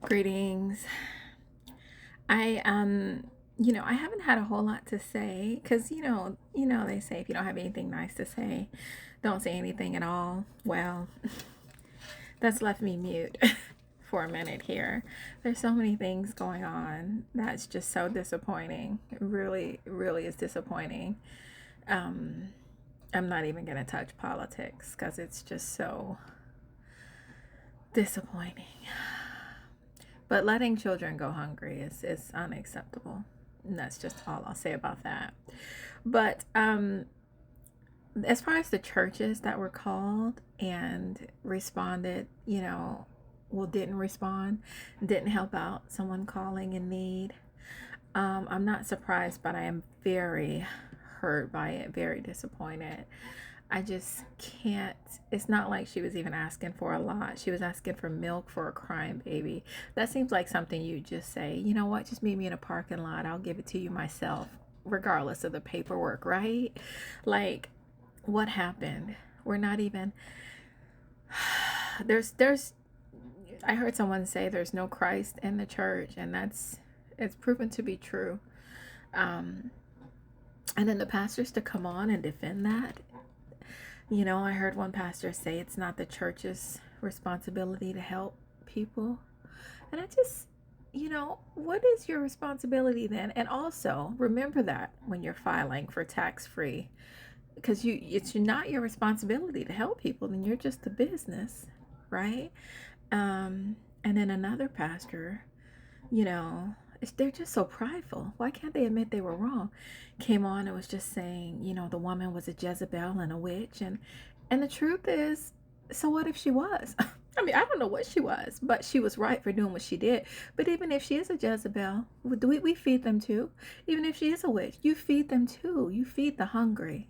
Greetings. I I haven't had a whole lot to say because they say if you don't have anything nice to say, don't say anything at all. Well, that's left me mute for a minute here. There's so many things going on that's just so disappointing. It really, really is disappointing. Um, I'm not even gonna touch politics because it's just so disappointing. But letting children go hungry is unacceptable. And that's just all I'll say about that. But as far as the churches that were called and responded, well, didn't respond, didn't help out someone calling in need, I'm not surprised, but I am very hurt by it, very disappointed. I just can't. It's not like she was even asking for a lot. She was asking for milk for a crying baby. That seems like something you just say, you know what, just meet me in a parking lot. I'll give it to you myself, regardless of the paperwork, right? Like, what happened? We're not even. There's, I heard someone say there's no Christ in the church, and it's proven to be true. Um, and then the pastors to come on and defend that. I heard one pastor say it's not the church's responsibility to help people. And I just, what is your responsibility then? And also remember that when you're filing for tax free, because it's not your responsibility to help people, then you're just a business, right? And then another pastor, you know, they're just so prideful. Why can't they admit they were wrong? Came on and was just saying, the woman was a Jezebel and a witch, and the truth is, so what if she was? I mean, I don't know what she was, but she was right for doing what she did. But even if she is a Jezebel, we feed them too. Even if she is a witch, you feed them too. You feed the hungry.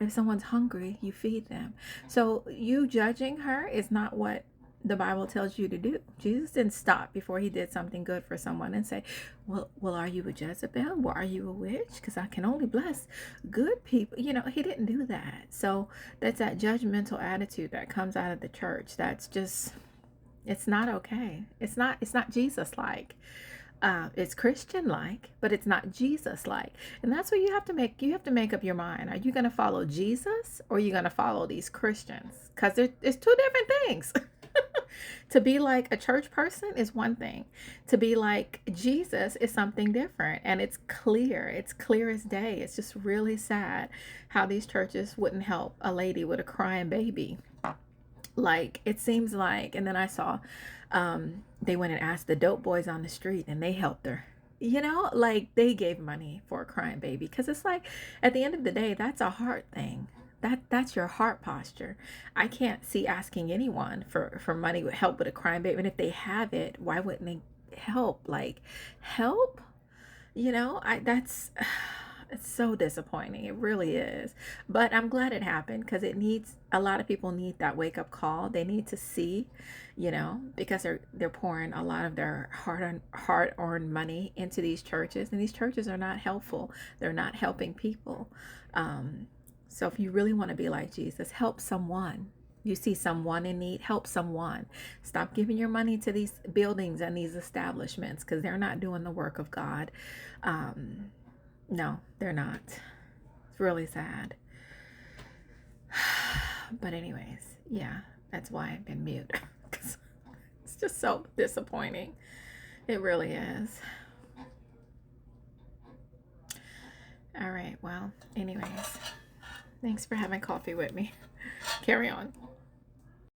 If someone's hungry, you feed them. So you judging her is not what the Bible tells you to do. Jesus didn't stop before he did something good for someone and say, well, are you a Jezebel? Well, are you a witch? Because I can only bless good people. He didn't do that. So that's that judgmental attitude that comes out of the church. That's just, it's not okay. It's not Jesus like. It's Christian like, but it's not Jesus like. And that's what you have to make up your mind. Are you going to follow Jesus, or are you going to follow these Christians? Because it's two different things. To be like a church person is one thing. To be like Jesus is something different. And it's clear. It's clear as day. It's just really sad how these churches wouldn't help a lady with a crying baby. Like, it seems like, and then I saw they went and asked the dope boys on the street and they helped her. Like, they gave money for a crying baby, because it's like, at the end of the day, that's a heart thing. That's your heart posture. I can't see asking anyone for money with help with a crying baby. And if they have it, why wouldn't they help? Like, help? I that's it's so disappointing. It really is. But I'm glad it happened, because a lot of people need that wake up call. They need to see, because they're pouring a lot of their hard earned money into these churches, and these churches are not helpful. They're not helping people. So if you really want to be like Jesus, help someone. You see someone in need, help someone. Stop giving your money to these buildings and these establishments, because they're not doing the work of God. No, they're not. It's really sad. But anyways, yeah, that's why I've been mute. 'Cause it's just so disappointing. It really is. All right, well, anyways, thanks for having coffee with me. Carry on.